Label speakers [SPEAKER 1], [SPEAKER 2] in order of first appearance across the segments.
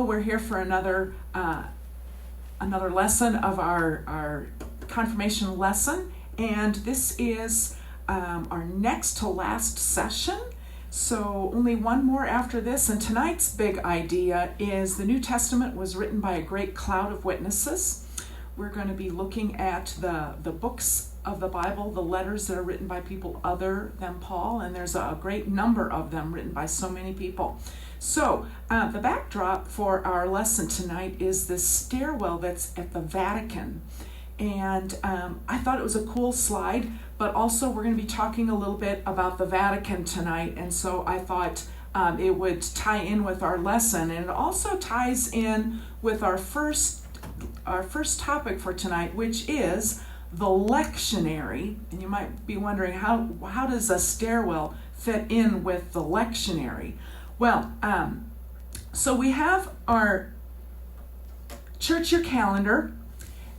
[SPEAKER 1] We're here for another lesson of our confirmation lesson, and this is our next to last session. So only one more after this, and tonight's big idea is the New Testament was written by a great cloud of witnesses. We're going to be looking at the books of the Bible, the letters that are written by people other than Paul, and there's a great number of them written by so many people. So the backdrop for our lesson tonight is this stairwell that's at the Vatican. And I thought it was a cool slide, but also we're going to be talking a little bit about the Vatican tonight. And so I thought it would tie in with our lesson. And it also ties in with our first topic for tonight, which is the lectionary. And you might be wondering, how does a stairwell fit in with the lectionary? Well, so we have our church year calendar,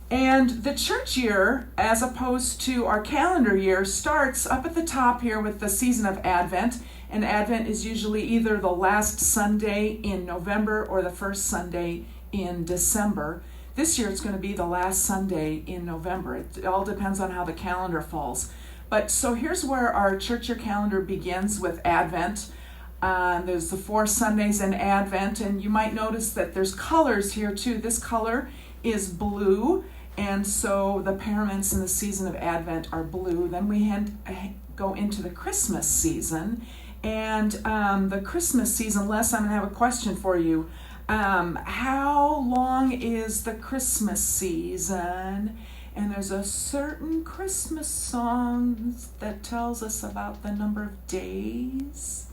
[SPEAKER 1] and the church year, as opposed to our calendar year, starts up at the top here with the season of Advent, and Advent is usually either the last Sunday in November or the first Sunday in December. This year it's going to be the last Sunday in November. It all depends on how the calendar falls. But so here's where our church year calendar begins with Advent. There's the 4 Sundays in Advent, and you might notice that there's colors here too. This color is blue, and so the paraments in the season of Advent are blue. Then we go into the Christmas season, and the Christmas season, Les, I'm going to have a question for you. How long is the Christmas season? And there's a certain Christmas song that tells us about the number of days.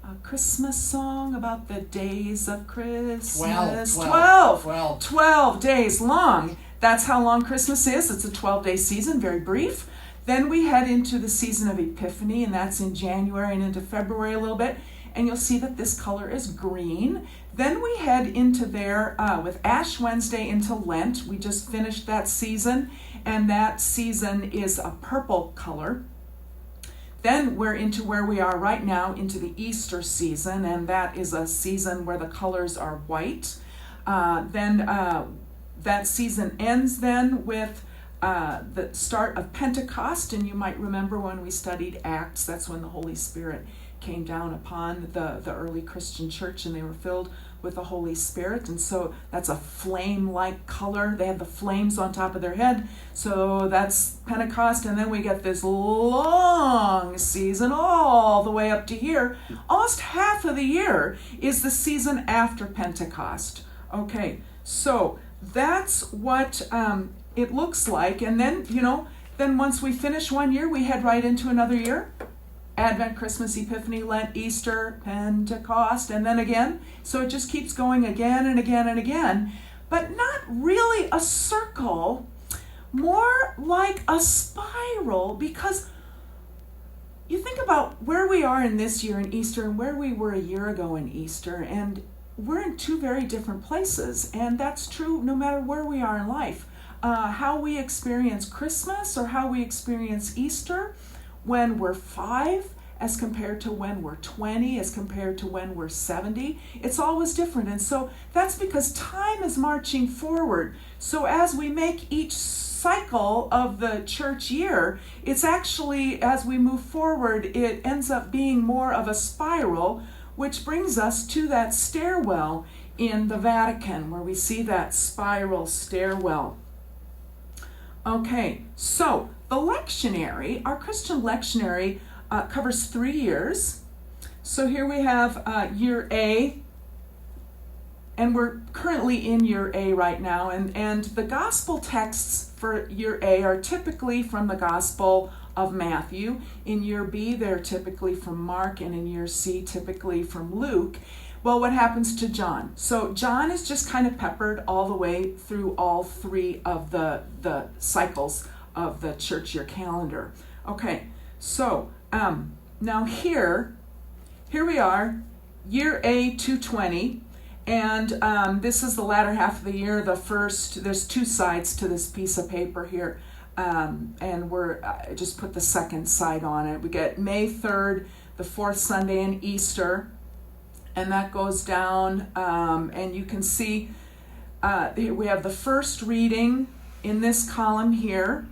[SPEAKER 1] A Christmas song about the days of Christmas. 12 days long. That's how long Christmas is. It's a 12-day season, very brief. Then we head into the season of Epiphany, and that's in January and into February a little bit. And you'll see that this color is green. Then we head into there with Ash Wednesday into Lent. We just finished that season, and that season is a purple color. Then we're into where we are right now, into the Easter season, and that is a season where the colors are white. Then that season ends then with the start of Pentecost, and you might remember when we studied Acts, that's when the Holy Spirit came down upon the early Christian church, and they were filled with the Holy Spirit, and so that's a flame-like color. They have the flames on top of their head, so that's Pentecost. And then we get this long season all the way up to here. Almost half of the year is the season after Pentecost. Okay, so that's what it looks like. And then, then once we finish one year, we head right into another year. Advent, Christmas, Epiphany, Lent, Easter, Pentecost, and then again. So it just keeps going again and again and again, but not really a circle, more like a spiral, because you think about where we are in this year in Easter and where we were a year ago in Easter, and we're in two very different places, and that's true no matter where we are in life. How we experience Christmas or how we experience Easter when we're 5 as compared to when we're 20, as compared to when we're 70, it's always different. And so that's because time is marching forward. So as we make each cycle of the church year, it's actually, as we move forward, it ends up being more of a spiral, which brings us to that stairwell in the Vatican, where we see that spiral stairwell. Okay, so the lectionary, our Christian lectionary, covers 3 years. So here we have year A, and we're currently in year A right now, and the gospel texts for year A are typically from the Gospel of Matthew. In year B, they're typically from Mark, and in year C, typically from Luke. Well, what happens to John? So John is just kind of peppered all the way through all 3 of the cycles of the church year calendar. Okay, so now here we are, year A 220, and this is the latter half of the year. There's 2 sides to this piece of paper here, and we're just put the second side on it. We get May 3rd, the 4th Sunday in Easter, And that goes down, and you can see we have the first reading in this column here,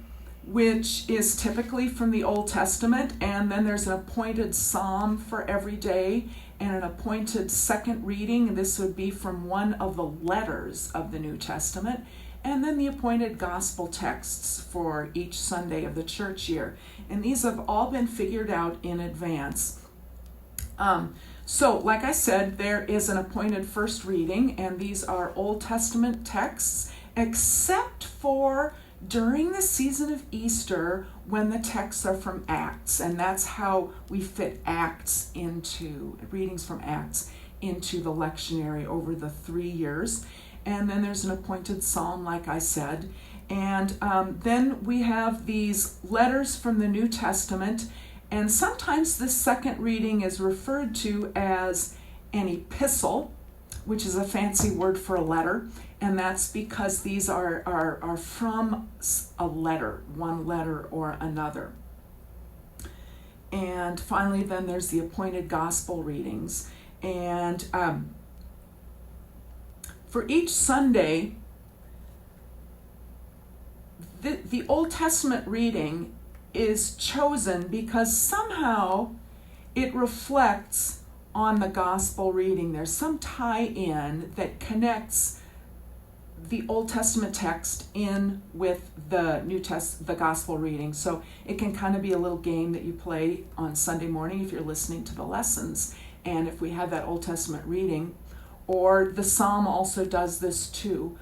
[SPEAKER 1] which is typically from the Old Testament, and then there's an appointed psalm for every day and an appointed second reading. This would be from one of the letters of the New Testament, and then the appointed gospel texts for each Sunday of the church year. And these have all been figured out in advance. So, like I said, there is an appointed first reading, and these are Old Testament texts, except for during the season of Easter when the texts are from Acts, and that's how we fit readings from Acts into the lectionary over the 3 years. And then there's an appointed psalm, like I said. And then we have these letters from the New Testament, and sometimes this second reading is referred to as an epistle, which is a fancy word for a letter, and that's because these are from a letter, one letter or another. And finally, then there's the appointed gospel readings. And for each Sunday, the Old Testament reading is chosen because somehow it reflects on the gospel reading. There's some tie-in that connects the Old Testament text in with the gospel reading. So it can kind of be a little game that you play on Sunday morning if you're listening to the lessons. And if we have that Old Testament reading, or the Psalm also does this too.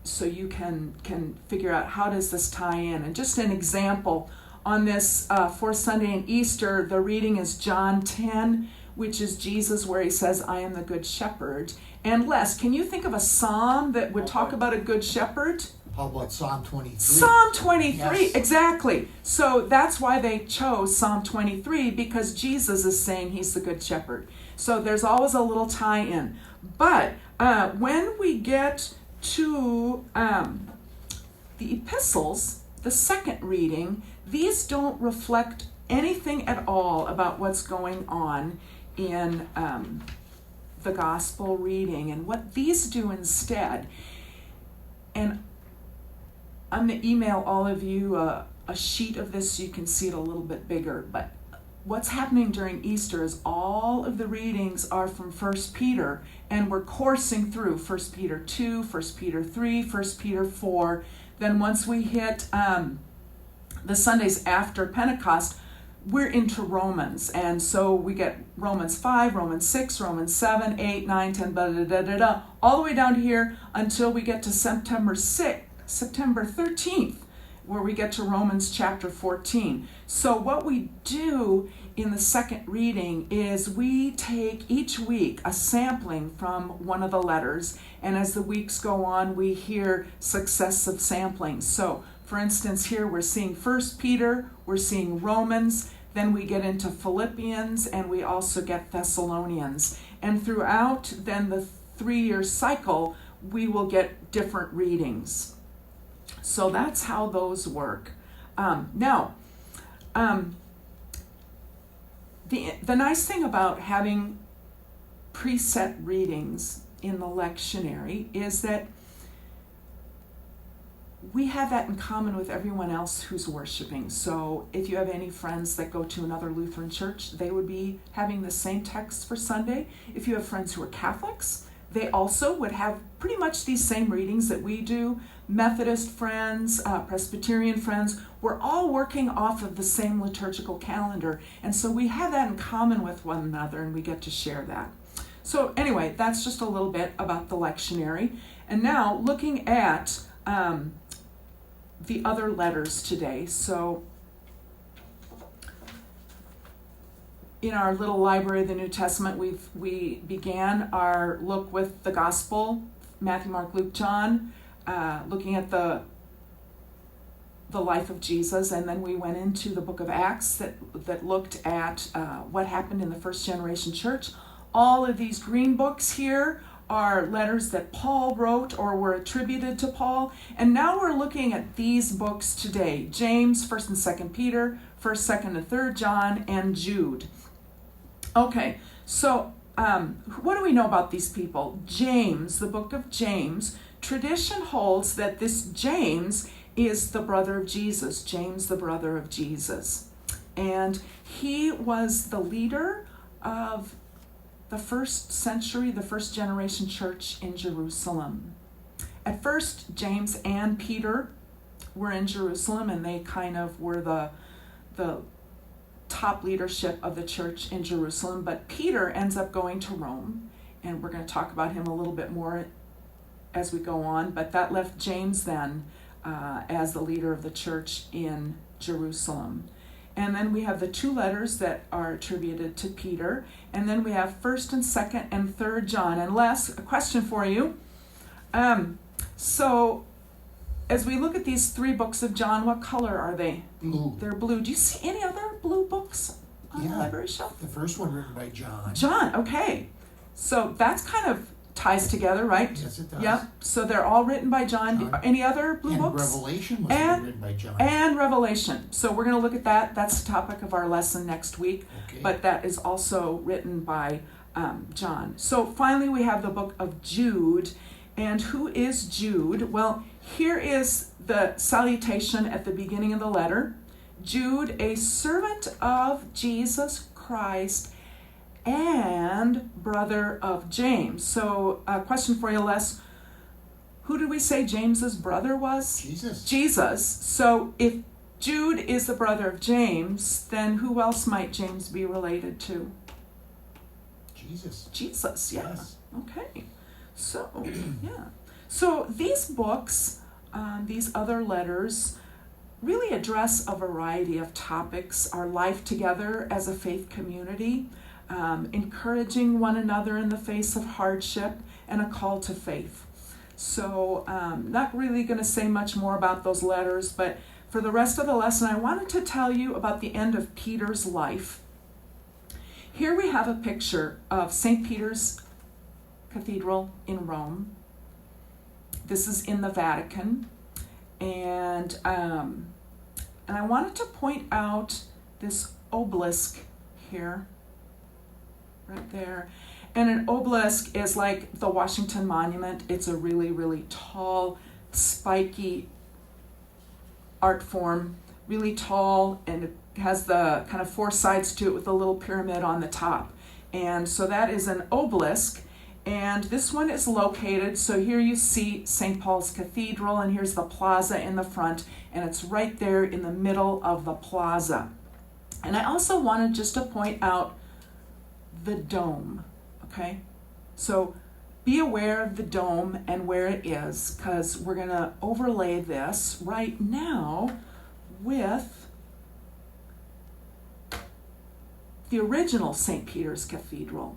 [SPEAKER 1] So you can figure out how does this tie in. And just an example, on this fourth Sunday in Easter, the reading is John 10, which is Jesus where he says, I am the good shepherd. And Les, can you think of a psalm that would talk about a good shepherd?
[SPEAKER 2] How about Psalm 23?
[SPEAKER 1] Psalm 23,
[SPEAKER 2] yes.
[SPEAKER 1] Exactly. So that's why they chose Psalm 23, because Jesus is saying he's the good shepherd. So there's always a little tie-in. But when we get to the epistles, the second reading, these don't reflect anything at all about what's going on in the gospel reading. And what these do instead, and I'm going to email all of you a sheet of this so you can see it a little bit bigger, but what's happening during Easter is all of the readings are from 1 Peter, and we're coursing through 1 Peter 2, 1 Peter 3, 1 Peter 4. Then once we hit the Sundays after Pentecost, we're into Romans. And so we get Romans 5, Romans 6, Romans 7, 8, 9, 10, all the way down to here until we get to September 13th, where we get to Romans chapter 14. So what we do in the second reading is we take each week a sampling from one of the letters, and as the weeks go on, we hear successive samplings. So, for instance, here we're seeing 1 Peter, we're seeing Romans, then we get into Philippians, and we also get Thessalonians. And throughout then the 3-year cycle, we will get different readings. So that's how those work. Now, the nice thing about having preset readings in the lectionary is that we have that in common with everyone else who's worshiping. So if you have any friends that go to another Lutheran church, they would be having the same text for Sunday. If you have friends who are Catholics, they also would have pretty much these same readings that we do. Methodist friends, Presbyterian friends, we're all working off of the same liturgical calendar. And so we have that in common with one another, and we get to share that. So anyway, that's just a little bit about the lectionary. And now looking at the other letters today. So in our little library of the New Testament, we began our look with the Gospel, Matthew, Mark, Luke, John, looking at the life of Jesus, and then we went into the book of Acts that looked at what happened in the first generation church. All of these green books here are letters that Paul wrote or were attributed to Paul, and now we're looking at these books today: James, 1st and 2nd Peter, 1st, 2nd and 3rd John, and Jude. Okay, so what do we know about these people? James, the book of James, tradition holds that this James is the brother of Jesus, James the brother of Jesus. And he was the leader of the first century, the first generation church in Jerusalem. At first, James and Peter were in Jerusalem, and they kind of were the top leadership of the church in Jerusalem. But Peter ends up going to Rome, and we're going to talk about him a little bit more as we go on. But that left James then as the leader of the church in Jerusalem. And then we have the two letters that are attributed to Peter. And then we have 1st and 2nd and 3rd John. And Les, a question for you. So as we look at these three books of John, what color are they?
[SPEAKER 2] Blue.
[SPEAKER 1] They're blue. Do you see any other blue books on the library shelf?
[SPEAKER 2] The first one written by John.
[SPEAKER 1] John, okay. So that's kind of ties together, right?
[SPEAKER 2] Yes, it does.
[SPEAKER 1] Yep. So they're all written by John. Any other blue
[SPEAKER 2] and
[SPEAKER 1] books?
[SPEAKER 2] Revelation was written by John.
[SPEAKER 1] And Revelation. So we're going to look at that. That's the topic of our lesson next week.
[SPEAKER 2] Okay.
[SPEAKER 1] But that is also written by John. So finally we have the book of Jude. And who is Jude? Well, here is the salutation at the beginning of the letter. Jude, a servant of Jesus Christ and brother of James. So a question for you, Les. Who did we say James's brother was?
[SPEAKER 2] Jesus.
[SPEAKER 1] Jesus. So if Jude is the brother of James, then who else might James be related to?
[SPEAKER 2] Jesus.
[SPEAKER 1] Jesus, yeah.
[SPEAKER 2] Yes.
[SPEAKER 1] Okay. So, yeah. So these books, these other letters, really address a variety of topics, our life together as a faith community, encouraging one another in the face of hardship, and a call to faith. So not really going to say much more about those letters, but for the rest of the lesson, I wanted to tell you about the end of Peter's life. Here we have a picture of St. Peter's Cathedral in Rome. This is in the Vatican, and I wanted to point out this obelisk here, right there. And an obelisk is like the Washington Monument. It's a really, really tall, spiky art form, really tall, and it has the kind of four sides to it with a little pyramid on the top. And so that is an obelisk. And this one is located, so here you see St. Paul's Cathedral, and here's the plaza in the front, and it's right there in the middle of the plaza. And I also wanted just to point out the dome, okay? So be aware of the dome and where it is, because we're going to overlay this right now with the original St. Peter's Cathedral.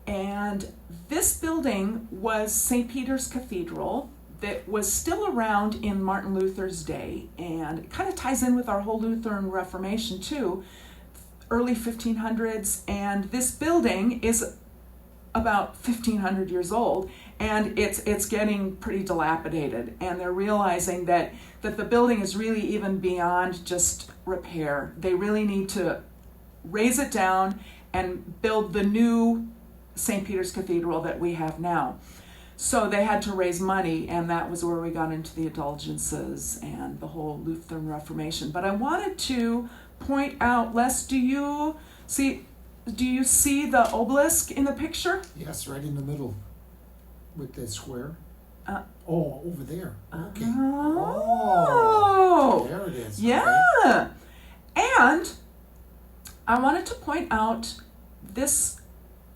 [SPEAKER 1] And this building was St. Peter's Cathedral that was still around in Martin Luther's day, and it kind of ties in with our whole Lutheran Reformation too, early 1500s, and this building is about 1500 years old, and it's getting pretty dilapidated, and they're realizing that the building is really even beyond just repair. They really need to raise it down and build the new St. Peter's Cathedral that we have now. So they had to raise money, and that was where we got into the indulgences and the whole Lutheran Reformation. But I wanted to point out, Les, do you see the obelisk in the picture?
[SPEAKER 2] Yes, right in the middle with the square. Over there. Okay.
[SPEAKER 1] Oh,
[SPEAKER 2] there it is.
[SPEAKER 1] Yeah.
[SPEAKER 2] Okay.
[SPEAKER 1] And I wanted to point out this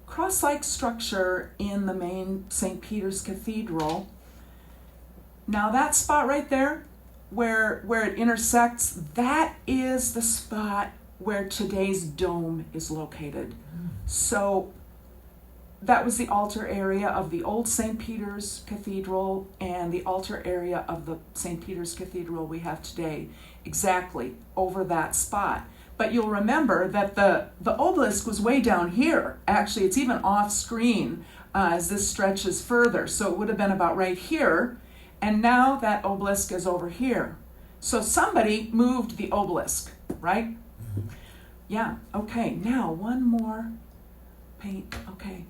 [SPEAKER 1] cross-like structure in the main St. Peter's Cathedral. Now that spot right there where it intersects, that is the spot where today's dome is located. So that was the altar area of the old St. Peter's Cathedral and the altar area of the St. Peter's Cathedral we have today, exactly over that spot. But you'll remember that the obelisk was way down here. Actually, it's even off screen as this stretches further. So it would have been about right here. And now that obelisk is over here. So somebody moved the obelisk, right?
[SPEAKER 2] Mm-hmm.
[SPEAKER 1] Yeah, okay. Now one more paint, okay.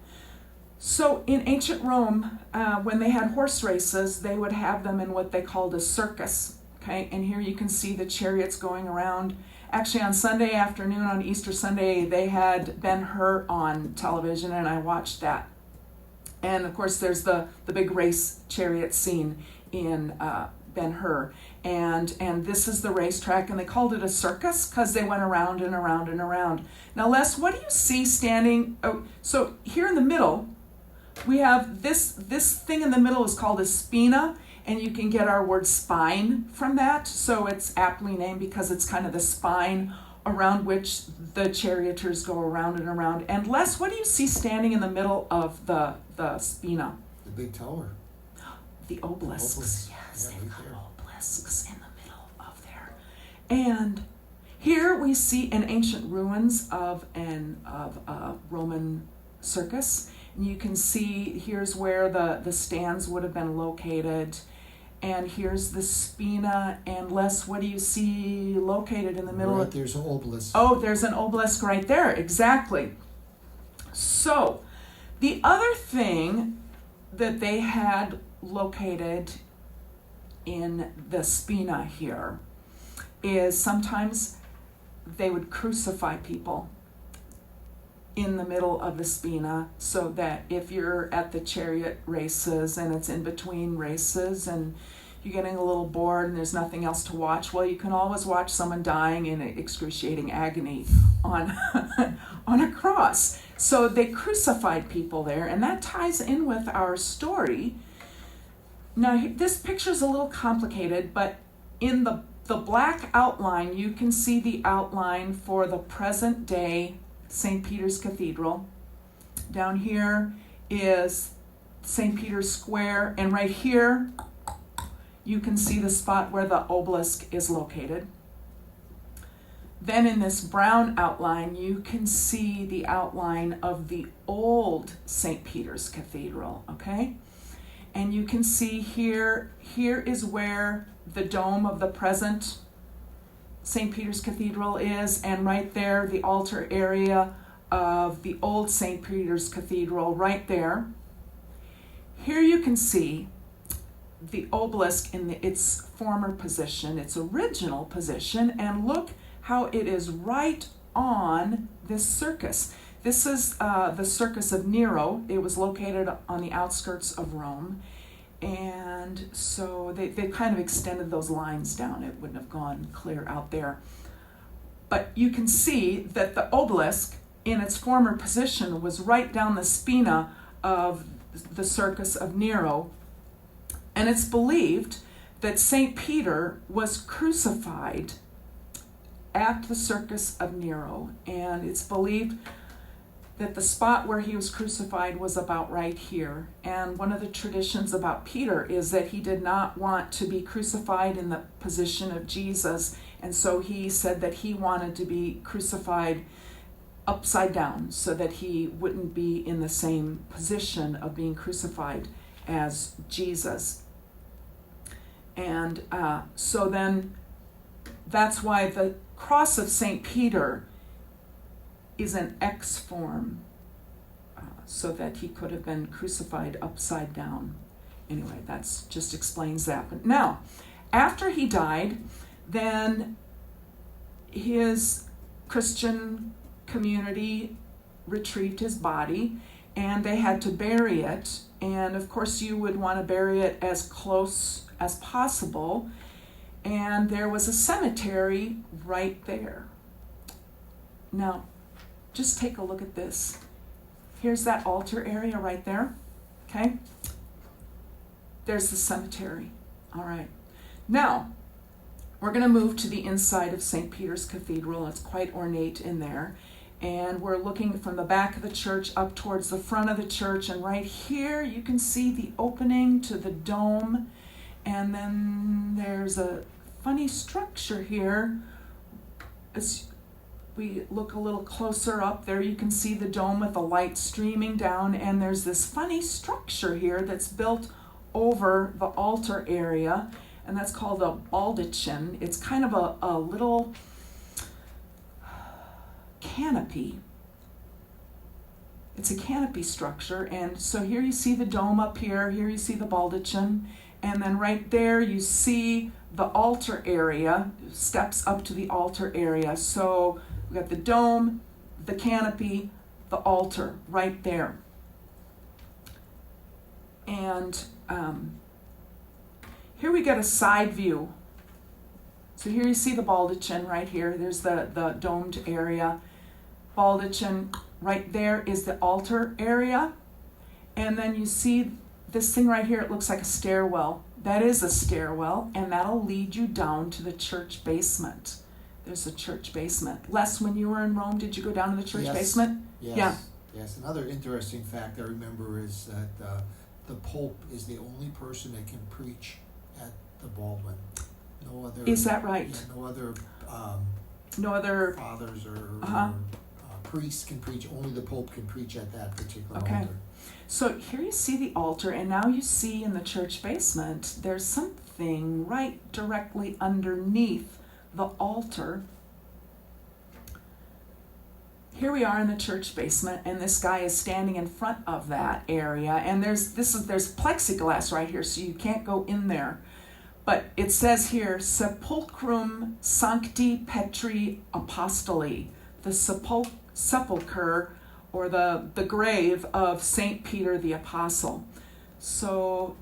[SPEAKER 1] So in ancient Rome, when they had horse races, they would have them in what they called a circus, okay? And here you can see the chariots going around. Actually, on Sunday afternoon, on Easter Sunday, they had Ben-Hur on television, and I watched that. And of course, there's the big race chariot scene in Ben-Hur. And this is the racetrack, and they called it a circus because they went around and around and around. Now, Les, what do you see standing? Oh, so here in the middle, we have this thing in the middle is called a spina, and you can get our word spine from that. So it's aptly named because it's kind of the spine around which the charioteers go around and around. And Les, what do you see standing in the middle of the spina?
[SPEAKER 2] The big tower.
[SPEAKER 1] The obelisks.
[SPEAKER 2] Obelisk.
[SPEAKER 1] Yes,
[SPEAKER 2] Yeah,
[SPEAKER 1] they've
[SPEAKER 2] right
[SPEAKER 1] got
[SPEAKER 2] there.
[SPEAKER 1] obelisks in the middle of there. And here we see an ancient ruins of a Roman circus. And you can see here's where the stands would have been located. And here's the spina. And Les, what do you see located in the middle?
[SPEAKER 2] Right, there's an obelisk.
[SPEAKER 1] Oh, there's an obelisk right there. Exactly. So, the other thing that they had located in the spina here is sometimes they would crucify people in the middle of the spina, so that if you're at the chariot races and it's in between races and you're getting a little bored and there's nothing else to watch, well, you can always watch someone dying in excruciating agony on on a cross. So they crucified people there, and that ties in with our story. Now, this picture's a little complicated, but in the black outline, you can see the outline for the present day St. Peter's Cathedral. Down here is St. Peter's Square, and right here you can see the spot where the obelisk is located. Then in this brown outline, you can see the outline of the old St. Peter's Cathedral, okay? And you can see here is where the dome of the present St. Peter's Cathedral is, and right there, the altar area of the old St. Peter's Cathedral, right there. Here you can see the obelisk in its former position, its original position, and look how it is right on this circus. This is the Circus of Nero. It was located on the outskirts of Rome. And so they kind of extended those lines down. It wouldn't have gone clear out there. But you can see that the obelisk in its former position was right down the spina of the Circus of Nero. And it's believed that St. Peter was crucified at the Circus of Nero. And it's believed that the spot where he was crucified was about right here. And one of the traditions about Peter is that he did not want to be crucified in the position of Jesus, and so he said that he wanted to be crucified upside down so that he wouldn't be in the same position of being crucified as Jesus. And so then that's why the cross of St. Peter is an X form, so that he could have been crucified upside down. Anyway, that's just explains that. But now, after he died, then his Christian community retrieved his body, and they had to bury it. And of course, you would want to bury it as close as possible. And there was a cemetery right there. Now, just take a look at this. Here's that altar area right there, okay? There's the cemetery, all right. Now, we're gonna move to the inside of St. Peter's Cathedral. It's quite ornate in there. And we're looking from the back of the church up towards the front of the church. And right here, you can see the opening to the dome. And then there's a funny structure here. As we look a little closer up there, you can see the dome with the light streaming down, and there's this funny structure here that's built over the altar area, and that's called a baldachin. It's kind of a little canopy. It's a canopy structure, and so here you see the dome up here you see the baldachin, and then right there you see the altar area, steps up to the altar area. So we've got the dome, the canopy, the altar right there. And here we get a side view. So here you see the baldachin right here. There's the domed area. Baldachin right there is the altar area. And then you see this thing right here, it looks like a stairwell. That is a stairwell, and that'll lead you down to the church basement. There's a church basement. Les, when you were in Rome, did you go down to the church basement?
[SPEAKER 3] Yes.
[SPEAKER 1] Yeah.
[SPEAKER 3] Yes. Another interesting fact I remember is that the Pope is the only person that can preach at the Baldwin. No other.
[SPEAKER 1] Is that right?
[SPEAKER 3] Yeah,
[SPEAKER 1] no other
[SPEAKER 3] fathers or priests can preach. Only the Pope can preach at that particular altar.
[SPEAKER 1] So here you see the altar, and now you see in the church basement, there's something right directly underneath the altar. Here we are in the church basement, and this guy is standing in front of that area, and there's plexiglass right here, so you can't go in there. But it says here, Sepulchrum Sancti Petri Apostoli, the sepulcher, or the grave of St. Peter the Apostle. So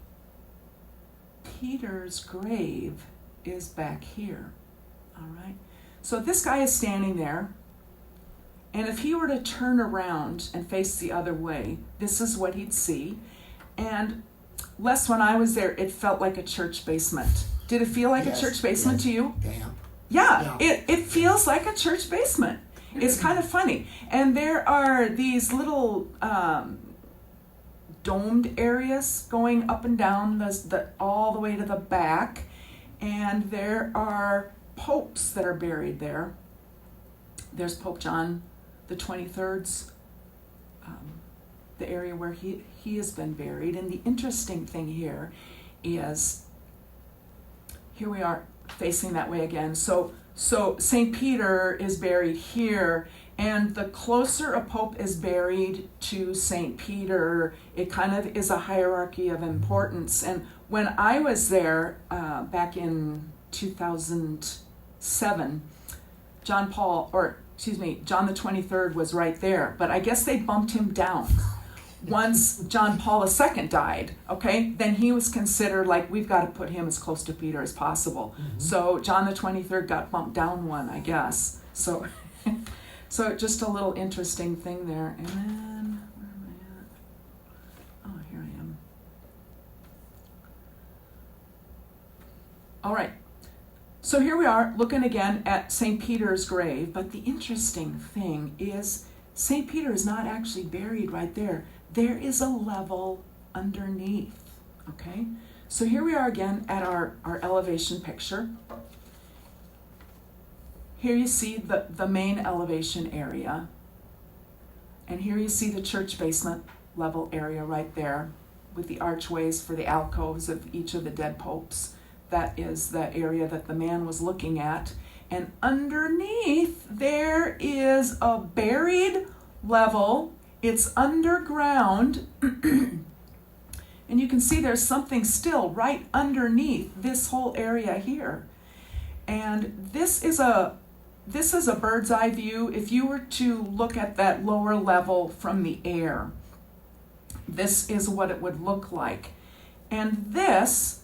[SPEAKER 1] Peter's grave is back here, all right? So this guy is standing there, and if he were to turn around and face the other way, this is what he'd see. And Les, when I was there, it felt like a church basement. Did it feel like a church basement to you?
[SPEAKER 3] Damn.
[SPEAKER 1] Yeah, it feels like a church basement. It's kind of funny. And there are these little domed areas going up and down all the way to the back. And there are popes that are buried there. There's Pope John the 23rd's, the area where he has been buried. And the interesting thing here is, here we are facing that way again. So St. Peter is buried here, and the closer a pope is buried to St. Peter, it kind of is a hierarchy of importance. And when I was there back in 2007, John the 23rd was right there, but I guess they bumped him down. Once John Paul II died, okay, then he was considered like, we've got to put him as close to Peter as possible. Mm-hmm. So John the 23rd got bumped down one, I guess. So just a little interesting thing there. And then, where am I at? Oh, here I am. All right. So here we are looking again at St. Peter's grave, but the interesting thing is St. Peter is not actually buried right there. There is a level underneath, okay? So here we are again at our elevation picture. Here you see the main elevation area. And here you see the church basement level area right there with the archways for the alcoves of each of the dead popes. That is the area that the man was looking at. And underneath there is a buried level. It's underground, and you can see there's something still right underneath this whole area here. And this is a bird's eye view. If you were to look at that lower level from the air, this is what it would look like. And this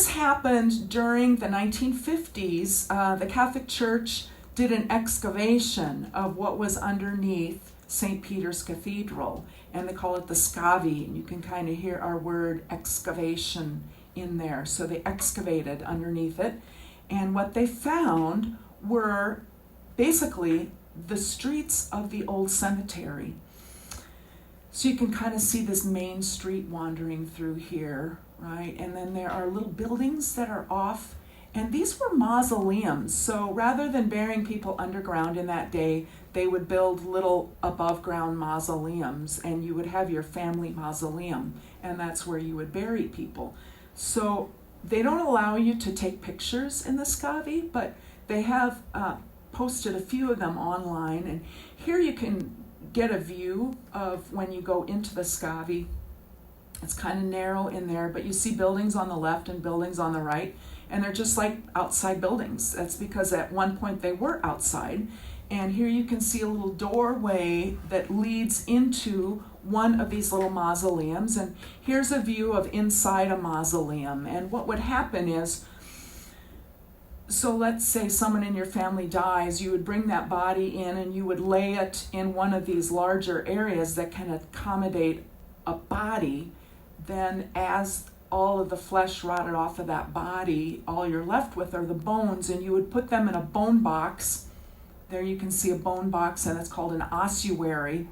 [SPEAKER 1] happened during the 1950s. The Catholic Church did an excavation of what was underneath St. Peter's Cathedral, and they call it the scavi, and you can kind of hear our word excavation in there. So they excavated underneath it, and what they found were basically the streets of the old cemetery. So you can kind of see this main street wandering through here, right? And then there are little buildings that are off, and these were mausoleums. So rather than burying people underground in that day, they would build little above ground mausoleums, and you would have your family mausoleum, and that's where you would bury people. So they don't allow you to take pictures in the scavi, but they have posted a few of them online, and here you can get a view of when you go into the Scavi. It's kind of narrow in there, but you see buildings on the left and buildings on the right, and they're just like outside buildings. That's because at one point they were outside. And here you can see a little doorway that leads into one of these little mausoleums. And here's a view of inside a mausoleum. And what would happen is, so let's say someone in your family dies, you would bring that body in and you would lay it in one of these larger areas that can accommodate a body. Then as all of the flesh rotted off of that body, all you're left with are the bones, and you would put them in a bone box. There you can see a bone box, and it's called an ossuary.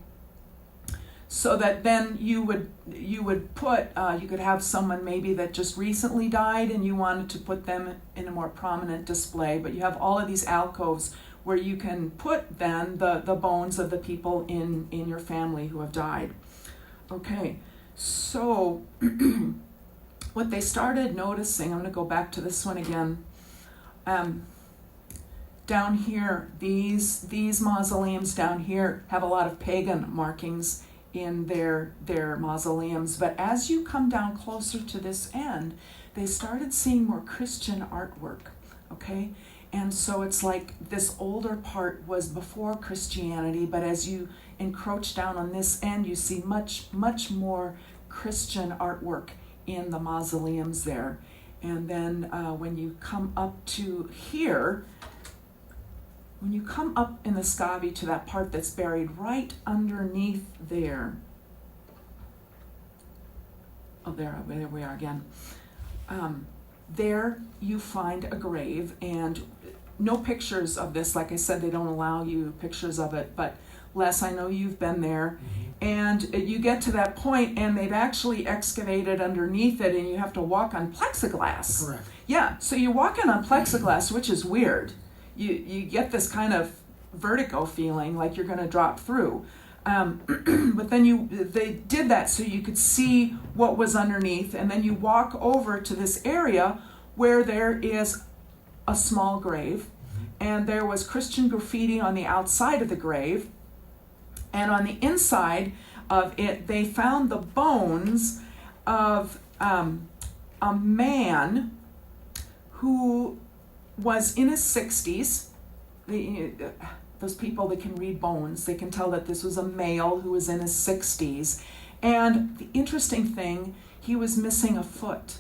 [SPEAKER 1] So that then you would put, you could have someone maybe that just recently died and you wanted to put them in a more prominent display, but you have all of these alcoves where you can put then the bones of the people in your family who have died. Okay, so what they started noticing, I'm going to go back to this one again. Down here, these mausoleums down here have a lot of pagan markings in their mausoleums, but as you come down closer to this end, they started seeing more Christian artwork, okay? And so it's like this older part was before Christianity, but as you encroach down on this end, you see much more Christian artwork in the mausoleums there. And then when you come up to here, when you come up in the Scavi to that part that's buried right underneath there, oh, there we are again. There you find a grave, and no pictures of this. Like I said, they don't allow you pictures of it, but Les, I know you've been there. Mm-hmm. And you get to that point, and they've actually excavated underneath it, and you have to walk on plexiglass.
[SPEAKER 3] Correct.
[SPEAKER 1] Yeah, so you're walking on plexiglass, which is weird. You get this kind of vertigo feeling like you're going to drop through. But then they did that so you could see what was underneath, and then you walk over to this area where there is a small grave, and there was Christian graffiti on the outside of the grave, and on the inside of it they found the bones of a man who was in his 60s. Those people that can read bones, they can tell that this was a male who was in his 60s. And the interesting thing, he was missing a foot.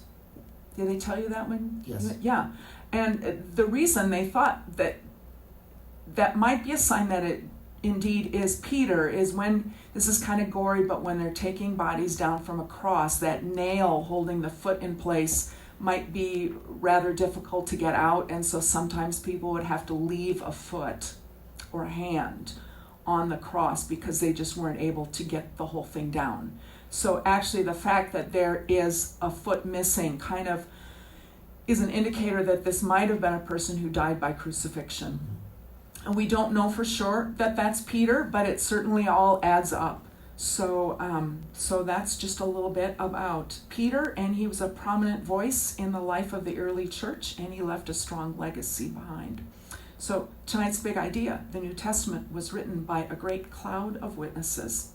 [SPEAKER 1] Did they tell you that one?
[SPEAKER 3] Yes.
[SPEAKER 1] Yeah. And the reason they thought that might be a sign that it indeed is Peter is when, this is kind of gory, but when they're taking bodies down from a cross, that nail holding the foot in place might be rather difficult to get out, and so sometimes people would have to leave a foot or a hand on the cross because they just weren't able to get the whole thing down. So actually the fact that there is a foot missing kind of is an indicator that this might have been a person who died by crucifixion. And we don't know for sure that that's Peter, but it certainly all adds up. So that's just a little bit about Peter, and he was a prominent voice in the life of the early church, and he left a strong legacy behind. So tonight's big idea, the New Testament was written by a great cloud of witnesses.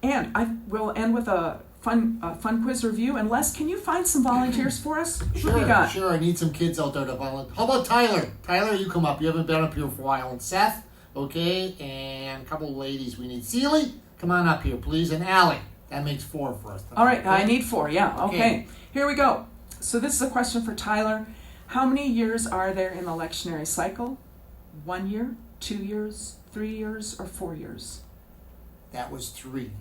[SPEAKER 1] And I will end with a fun quiz review. And Les, can you find some volunteers for us?
[SPEAKER 3] Sure,
[SPEAKER 1] what do you got?
[SPEAKER 3] Sure. I need some kids out there to volunteer. How about Tyler? Tyler, you come up. You haven't been up here for a while. And Seth, okay, and a couple of ladies we need. Seeley, come on up here, please. And Allie, that makes 4 for us tonight.
[SPEAKER 1] All right, I need 4, yeah. Okay, here we go. So this is a question for Tyler. How many years are there in the lectionary cycle? 1 year, 2 years, 3 years, or 4 years?
[SPEAKER 3] That was 3.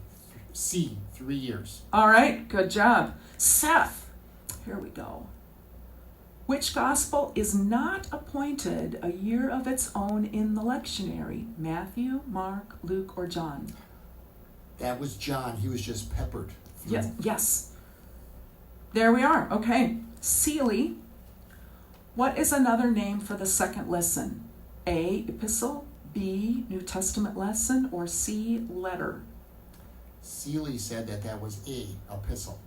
[SPEAKER 3] C, 3 years.
[SPEAKER 1] All right, good job. Seth, here we go. Which gospel is not appointed a year of its own in the lectionary? Matthew, Mark, Luke, or John?
[SPEAKER 3] That was John. He was just peppered.
[SPEAKER 1] Yes. There we are. Okay. Seeley, what is another name for the second listen? A, epistle, B, New Testament lesson, or C, letter?
[SPEAKER 3] Seeley said that was A, epistle.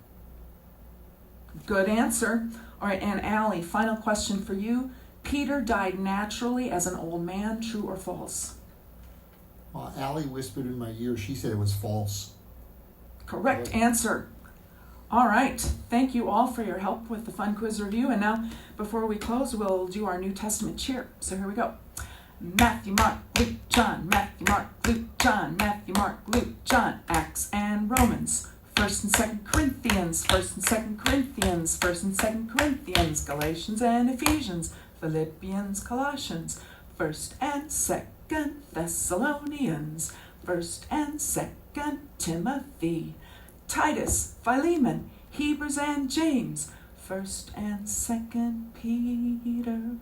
[SPEAKER 1] Good answer. All right, and Allie, final question for you. Peter died naturally as an old man, true or false?
[SPEAKER 3] Allie whispered in my ear. She said it was false.
[SPEAKER 1] Correct answer. All right. Thank you all for your help with the fun quiz review. And now, before we close, we'll do our New Testament cheer. So here we go. Matthew, Mark, Luke, John. Matthew, Mark, Luke, John. Matthew, Mark, Luke, John. Acts and Romans. 1st and 2nd Corinthians. 1st and 2nd Corinthians. 1st and 2nd Corinthians. Galatians and Ephesians. Philippians, Colossians. 1st and 2nd Thessalonians. 1st and 2nd Timothy. Titus, Philemon, Hebrews and James, 1st and 2nd Peter,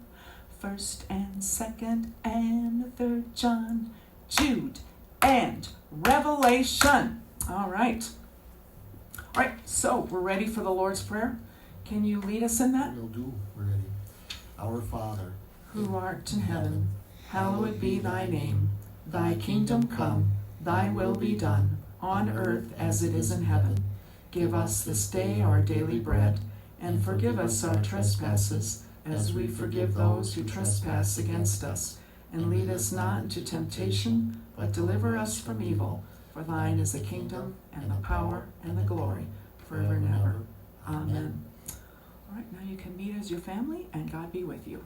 [SPEAKER 1] 1st and 2nd and 3rd John, Jude, and Revelation. All right. All right, so we're ready for the Lord's Prayer. Can you lead us in that?
[SPEAKER 3] We'll do. We're ready. Our Father,
[SPEAKER 1] who art in heaven, hallowed be thy name. Thy kingdom come, thy will be done, on earth as it is in heaven. Give us this day our daily bread, and forgive us our trespasses, as we forgive those who trespass against us. And lead us not into temptation, but deliver us from evil. For thine is the kingdom, and the power, and the glory, forever and ever. Amen. All right, now you can meet as your family, and God be with you.